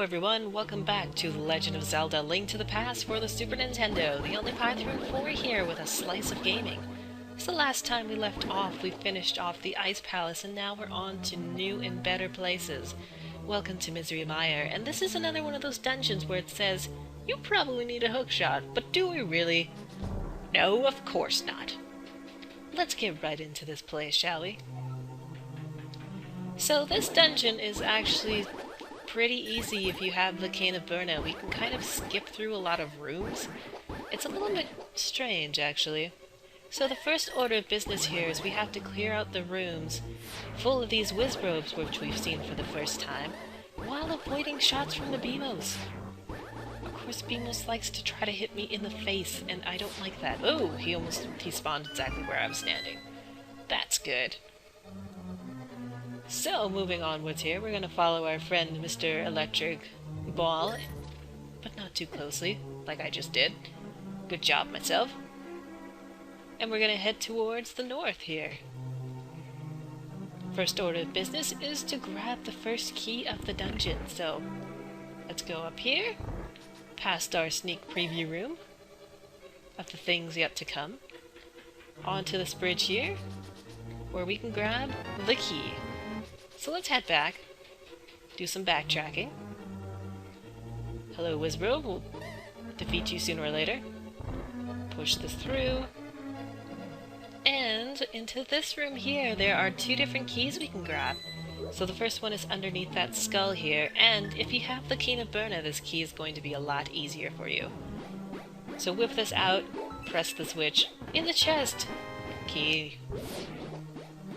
Hello everyone, welcome back to The Legend of Zelda: Link to the Past for the Super Nintendo, the only playthrough 4 here with a slice of gaming. So last time we left off, we finished off the Ice Palace and now we're on to new and better places. Welcome to Mire, and this is another one of those dungeons where it says, you probably need a hookshot, but do we really? No, of course not. Let's get right into this place, shall we? So this dungeon is actually pretty easy if you have the Cane of Byrna. We can kind of skip through a lot of rooms. It's a little bit strange, actually. So the first order of business here is we have to clear out the rooms full of these Wizrobes, which we've seen for the first time, while avoiding shots from the Beamos. Of course, Beamos likes to try to hit me in the face, and I don't like that. Oh, he spawned exactly where I was standing. That's good. So, moving onwards here, we're going to follow our friend Mr. Electric Ball, but not too closely, like I just did. Good job, myself. And we're going to head towards the north here. First order of business is to grab the first key of the dungeon, so let's go up here, past our sneak preview room of the things yet to come, onto this bridge here, where we can grab the key. So let's head back, do some backtracking. Hello, Wizrobe, we'll defeat you sooner or later. Push this through. And into this room here, there are 2 different keys we can grab. So the first one is underneath that skull here, and if you have the Cane of Byrna, this key is going to be a lot easier for you. So whip this out, press the switch, in the chest! Key.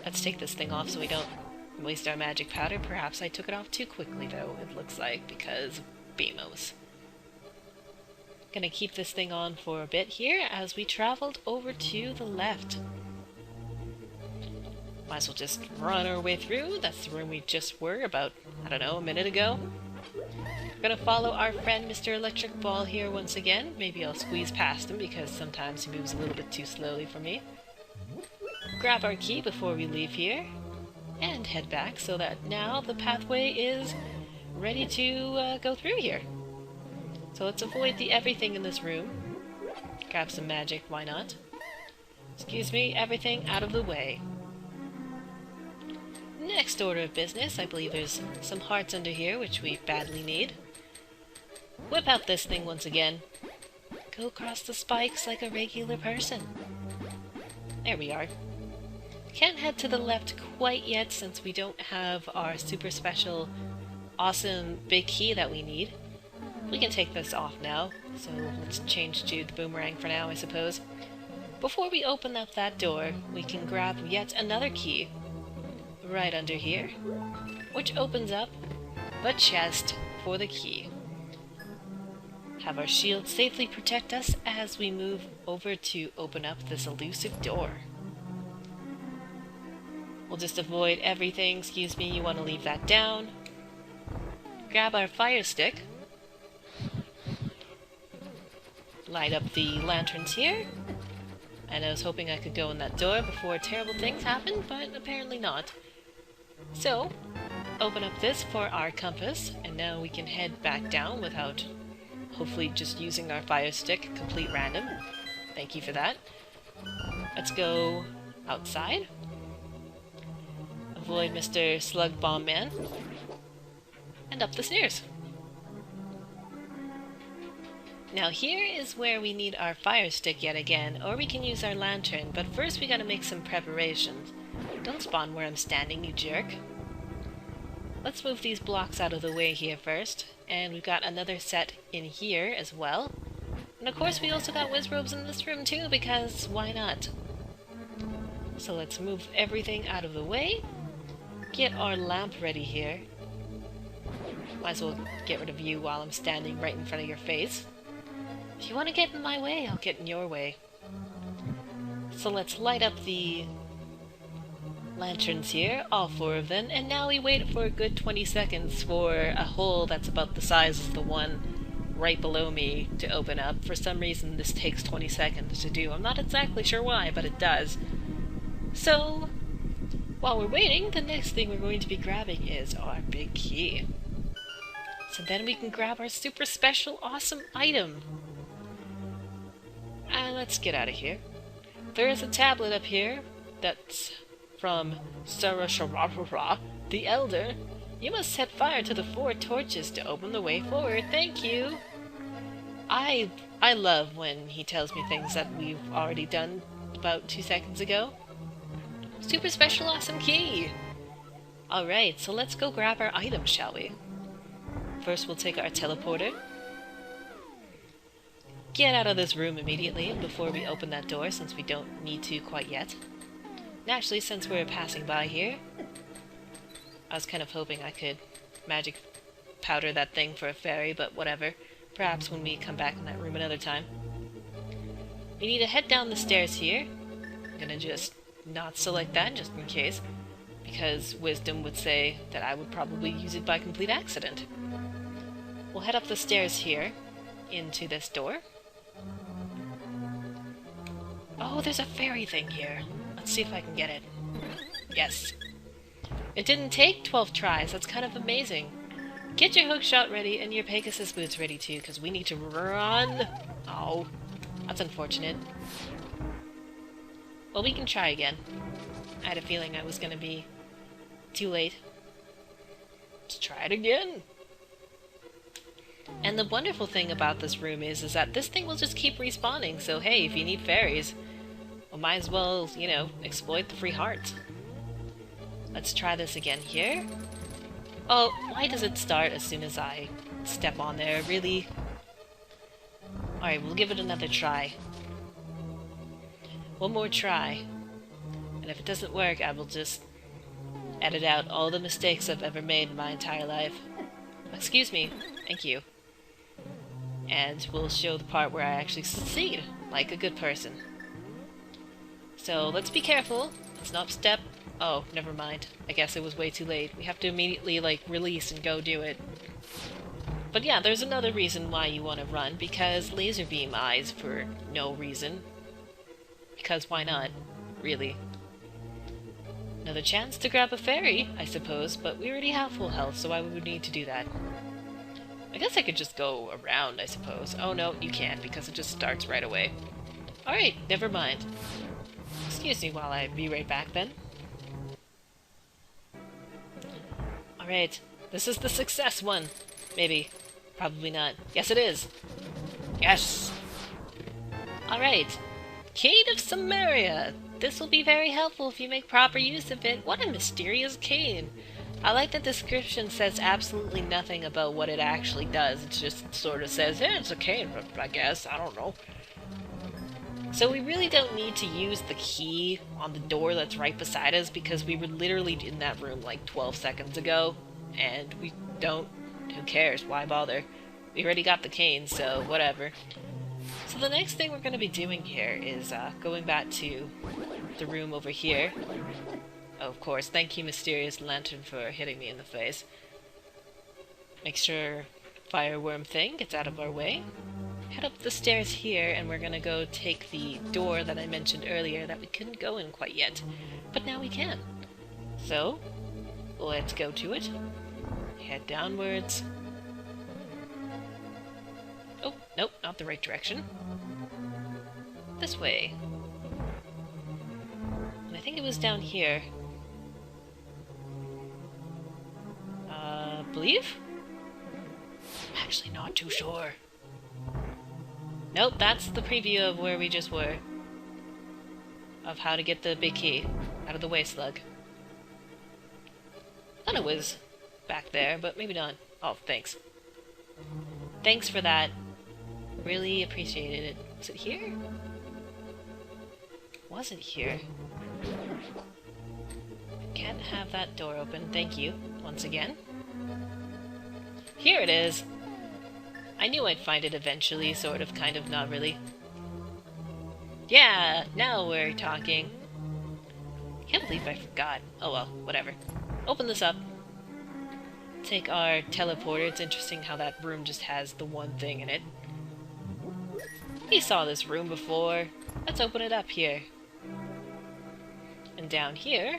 Let's take this thing off so we don't waste our magic powder. Perhaps I took it off too quickly though, it looks like, because Beamos. Gonna keep this thing on for a bit here as we traveled over to the left. Might as well just run our way through. That's the room we just were about, I don't know, a minute ago. We're gonna follow our friend Mr. Electric Ball here once again. Maybe I'll squeeze past him because sometimes he moves a little bit too slowly for me. Grab our key before we leave here. And head back so that now the pathway is ready to go through here. So let's avoid the everything in this room. Grab some magic, why not? Excuse me, everything out of the way. Next order of business, I believe there's some hearts under here, which we badly need. Whip out this thing once again. Go across the spikes like a regular person. There we are. Can't head to the left quite yet since we don't have our super special, awesome big key that we need. We can take this off now, so let's change to the boomerang for now, I suppose. Before we open up that door, we can grab yet another key right under here, which opens up the chest for the key. Have our shield safely protect us as we move over to open up this elusive door. We'll just avoid everything. Excuse me, you want to leave that down. Grab our fire stick. Light up the lanterns here. And I was hoping I could go in that door before terrible things happen, but apparently not. So, open up this for our compass, and now we can head back down without hopefully just using our fire stick, complete random. Thank you for that. Let's go outside. Avoid Mr. Slug Bomb Man. And up the stairs. Now here is where we need our fire stick yet again, or we can use our lantern, but first we gotta make some preparations. Don't spawn where I'm standing, you jerk. Let's move these blocks out of the way here first, and we've got another set in here as well. And of course we also got Wizrobes in this room too, because why not? So let's move everything out of the way. Get our lamp ready here. Might as well get rid of you while I'm standing right in front of your face. If you want to get in my way, I'll get in your way. So let's light up the lanterns here, all 4 of them, and now we wait for a good 20 seconds for a hole that's about the size of the one right below me to open up. For some reason this takes 20 seconds to do. I'm not exactly sure why, but it does. So while we're waiting, the next thing we're going to be grabbing is our big key. So then we can grab our super special awesome item. And let's get out of here. There is a tablet up here that's from Sarasharara, the Elder. You must set fire to the 4 torches to open the way forward. Thank you. I love when he tells me things that we've already done about 2 seconds ago. Super special awesome key! Alright, so let's go grab our items, shall we? First we'll take our teleporter. Get out of this room immediately before we open that door, since we don't need to quite yet. Naturally, since we're passing by here, I was kind of hoping I could magic powder that thing for a fairy, but whatever. Perhaps when we come back in that room another time. We need to head down the stairs here. I'm gonna just not select that, just in case, because wisdom would say that I would probably use it by complete accident. We'll head up the stairs here, into this door. Oh, there's a fairy thing here. Let's see if I can get it. Yes. It didn't take 12 tries, that's kind of amazing. Get your hookshot ready and your Pegasus boots ready too, because we need to run. Oh, that's unfortunate. Well, we can try again. I had a feeling I was going to be too late. Let's try it again. And the wonderful thing about this room is that this thing will just keep respawning, so hey, if you need fairies, well, might as well, you know, exploit the free hearts. Let's try this again here. Oh, why does it start as soon as I step on there? Really? Alright, we'll give it another try. One more try. And if it doesn't work, I will just edit out all the mistakes I've ever made in my entire life. Excuse me. Thank you. And we'll show the part where I actually succeed, like a good person. So, let's be careful. Let's not step... Oh, never mind. I guess it was way too late. We have to immediately, like, release and go do it. But yeah, there's another reason why you want to run, because laser beam eyes for no reason. Because why not? Really. Another chance to grab a fairy, I suppose, but we already have full health, so why would we need to do that? I guess I could just go around, I suppose. Oh no, you can't, because it just starts right away. Alright, never mind. Excuse me while I be right back then. Alright, this is the success one. Maybe. Probably not. Yes, it is. Yes! Alright. Cane of Byrna. This will be very helpful if you make proper use of it. What a mysterious cane! I like the description says absolutely nothing about what it actually does. It just sort of says, hey, it's a cane, I guess. I don't know. So we really don't need to use the key on the door that's right beside us, because we were literally in that room like 12 seconds ago, and we don't. Who cares? Why bother? We already got the cane, so whatever. So the next thing we're going to be doing here is going back to the room over here. Oh, of course, thank you, Mysterious Lantern, for hitting me in the face. Make sure fireworm thing gets out of our way. Head up the stairs here, and we're gonna go take the door that I mentioned earlier that we couldn't go in quite yet. But now we can. So, let's go to it. Head downwards. Oh, nope, not the right direction. This way. And I think it was down here. Believe? I'm actually not too sure. Nope, that's the preview of where we just were. Of how to get the big key out of the way, slug. I thought it was back there, but maybe not. Oh, thanks. Thanks for that. Really appreciated it. Was it here? Was it here? Can't have that door open. Thank you, once again. Here it is! I knew I'd find it eventually, sort of, kind of, not really. Yeah, now we're talking. Can't believe I forgot. Oh well, whatever. Open this up. Take our teleporter. It's interesting how that room just has the one thing in it. We saw this room before. Let's open it up here. And down here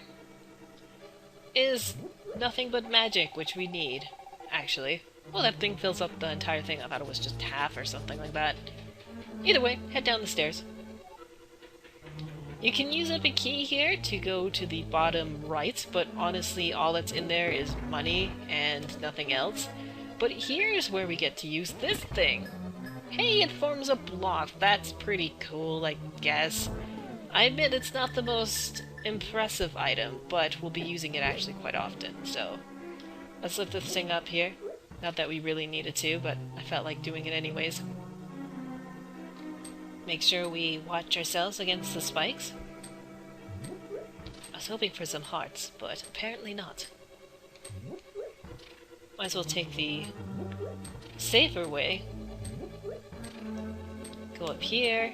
is nothing but magic, which we need, actually. Oh, that thing fills up the entire thing. I thought it was just half or something like that. Either way, head down the stairs. You can use up a key here to go to the bottom right, but honestly all that's in there is money and nothing else. But here's where we get to use this thing. Hey, it forms a block. That's pretty cool, I guess. I admit it's not the most impressive item, but we'll be using it actually quite often, so... Let's lift this thing up here. Not that we really needed to, but I felt like doing it anyways. Make sure we watch ourselves against the spikes. I was hoping for some hearts, but apparently not. Might as well take the safer way. Go up here.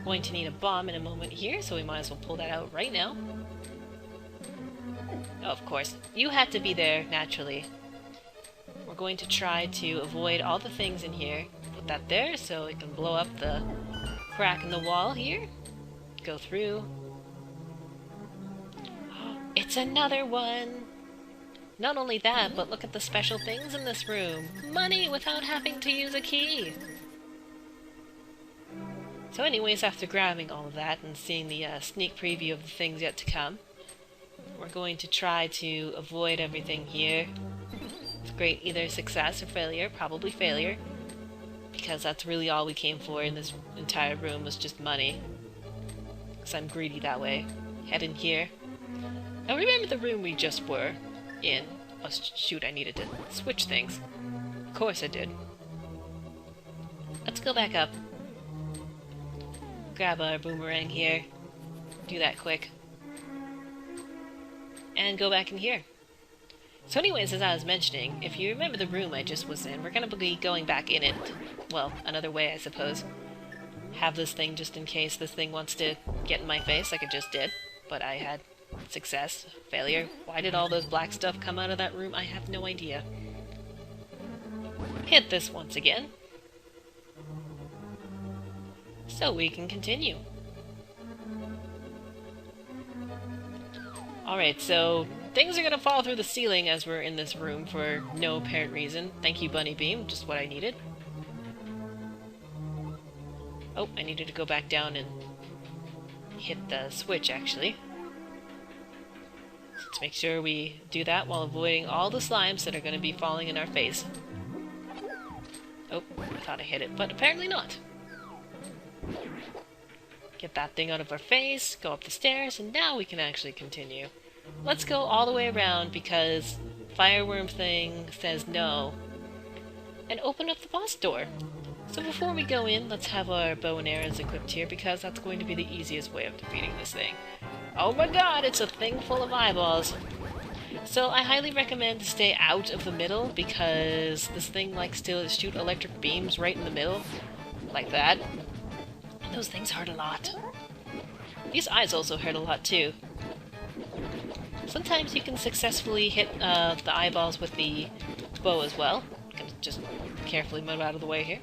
Going to need a bomb in a moment here, so we might as well pull that out right now. Oh, of course. You had to be there, naturally. We're going to try to avoid all the things in here. Put that there so it can blow up the crack in the wall here. Go through. It's another one! Not only that, but look at the special things in this room. Money without having to use a key! So anyways, after grabbing all of that and seeing the sneak preview of the things yet to come, we're going to try to avoid everything here. It's great, either success or failure, probably failure. Because that's really all we came for in this entire room was just money. Because I'm greedy that way. Head in here. Now remember the room we just were in. Oh shoot, I needed to switch things. Of course I did. Let's go back up. Grab our boomerang here. Do that quick. And go back in here. So anyways, as I was mentioning, if you remember the room I just was in, we're going to be going back in it. Well, another way, I suppose. Have this thing just in case this thing wants to get in my face like it just did. But I had success, failure. Why did all those black stuff come out of that room? I have no idea. Hit this once again. So we can continue. Alright, so things are gonna fall through the ceiling as we're in this room for no apparent reason. Thank you, Bunny Beam, just what I needed. Oh, I needed to go back down and hit the switch, actually. Let's make sure we do that while avoiding all the slimes that are going to be falling in our face. Oh, I thought I hit it, but apparently not. Get that thing out of our face, go up the stairs, and now we can actually continue. Let's go all the way around because Fireworm thing says no. And open up the boss door. So before we go in, let's have our bow and arrows equipped here because that's going to be the easiest way of defeating this thing. Oh my god, it's a thing full of eyeballs. So I highly recommend to stay out of the middle because this thing likes to shoot electric beams right in the middle. Like that. And those things hurt a lot. These eyes also hurt a lot too. Sometimes you can successfully hit the eyeballs with the bow as well. You can just carefully move out of the way here.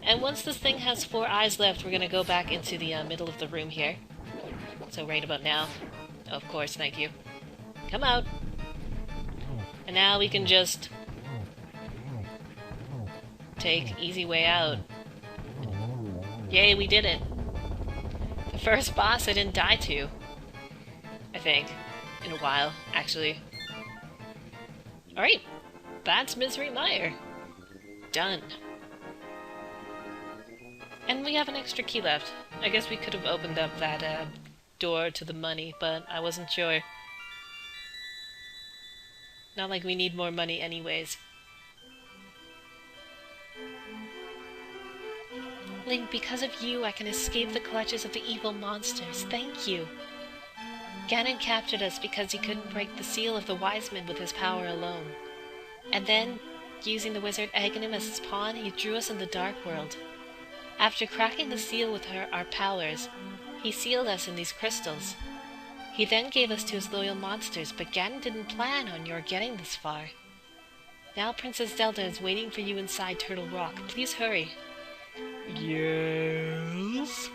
And once this thing has 4 eyes left, we're going to go back into the middle of the room here. So right about now. Of course, thank you. Come out. And now we can just take easy way out. Yay, we did it. The first boss I didn't die to. I think. In a while, actually. Alright. That's Misery Mire. Done. And we have an extra key left. I guess we could have opened up that door to the money, but I wasn't sure. Not like we need more money anyways. Link, because of you, I can escape the clutches of the evil monsters. Thank you. Ganon captured us because he couldn't break the seal of the wise men with his power alone. And then, using the wizard Aghanim as his pawn, he drew us in the dark world. After cracking the seal with our powers, he sealed us in these crystals. He then gave us to his loyal monsters, but Ganon didn't plan on your getting this far. Now Princess Zelda is waiting for you inside Turtle Rock. Please hurry. Yes?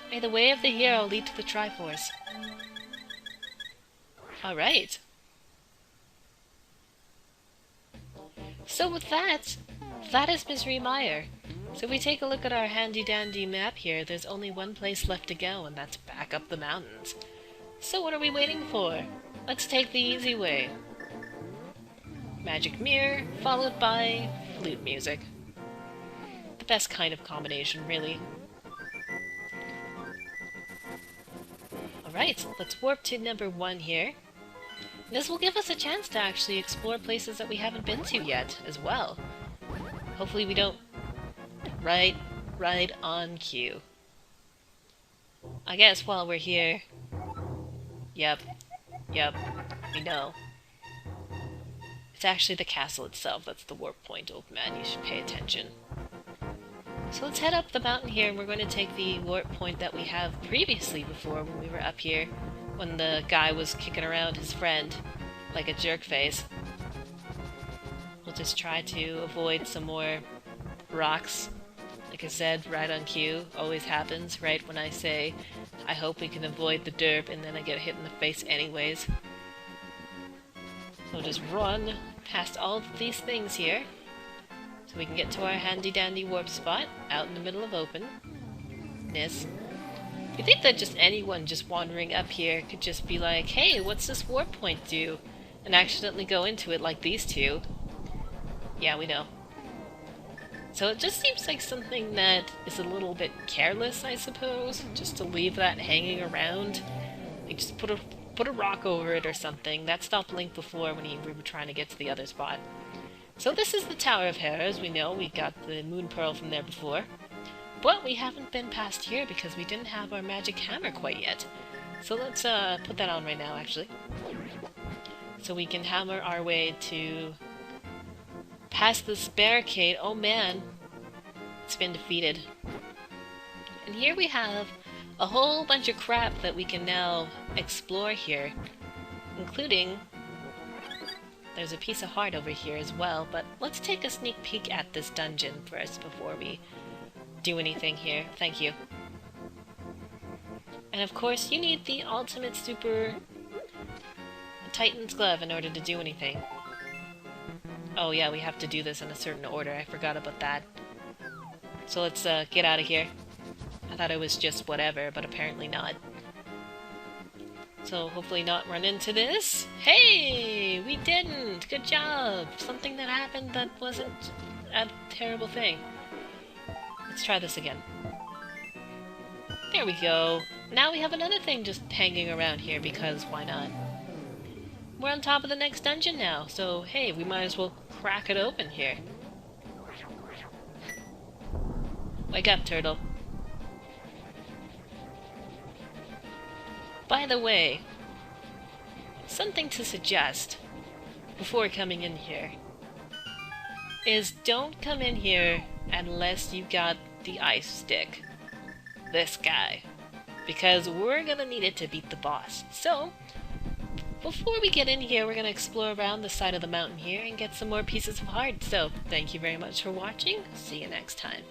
May the way of the hero lead to the Triforce. Alright. So with that, that is Misery Mire. So if we take a look at our handy-dandy map here, there's only one place left to go, and that's back up the mountains. So what are we waiting for? Let's take the easy way. Magic mirror, followed by flute music. The best kind of combination, really. Alright, let's warp to number 1 here. This will give us a chance to actually explore places that we haven't been to yet, as well. Hopefully we don't... Right on cue. I guess while we're here... Yep, we know. It's actually the castle itself that's the warp point, old man, you should pay attention. So let's head up the mountain here, and we're going to take the warp point that we have previously before when we were up here, when the guy was kicking around his friend like a jerk face. We'll just try to avoid some more rocks. Like I said, right on cue, always happens right when I say I hope we can avoid the derp, and then I get hit in the face anyways. So just run past all of these things here, so we can get to our handy-dandy warp spot, out in the middle of openness. You'd think that just anyone just wandering up here could just be like, hey, what's this warp point do? And accidentally go into it like these two. Yeah, we know. So it just seems like something that is a little bit careless, I suppose, just to leave that hanging around. Like just put a rock over it or something. That stopped Link before when we were trying to get to the other spot. So this is the Tower of Hera, as we know. We got the Moon Pearl from there before. But we haven't been past here because we didn't have our magic hammer quite yet. So let's put that on right now, actually. So we can hammer our way to past this barricade. Oh man, it's been defeated. And here we have a whole bunch of crap that we can now explore here, including... There's a piece of heart over here as well, but let's take a sneak peek at this dungeon first before we do anything here. Thank you. And of course, you need the ultimate super Titan's Glove in order to do anything. Oh yeah, we have to do this in a certain order. I forgot about that. So let's get out of here. I thought it was just whatever, but apparently not. So hopefully not run into this. Hey! We didn't! Good job! Something that happened that wasn't a terrible thing. Let's try this again. There we go. Now we have another thing just hanging around here because why not? We're on top of the next dungeon now, so hey, we might as well crack it open here. Wake up, turtle. By the way, something to suggest before coming in here is don't come in here unless you got the ice stick. This guy. Because we're gonna need it to beat the boss. So, before we get in here, we're gonna explore around the side of the mountain here and get some more pieces of heart. So, thank you very much for watching. See you next time.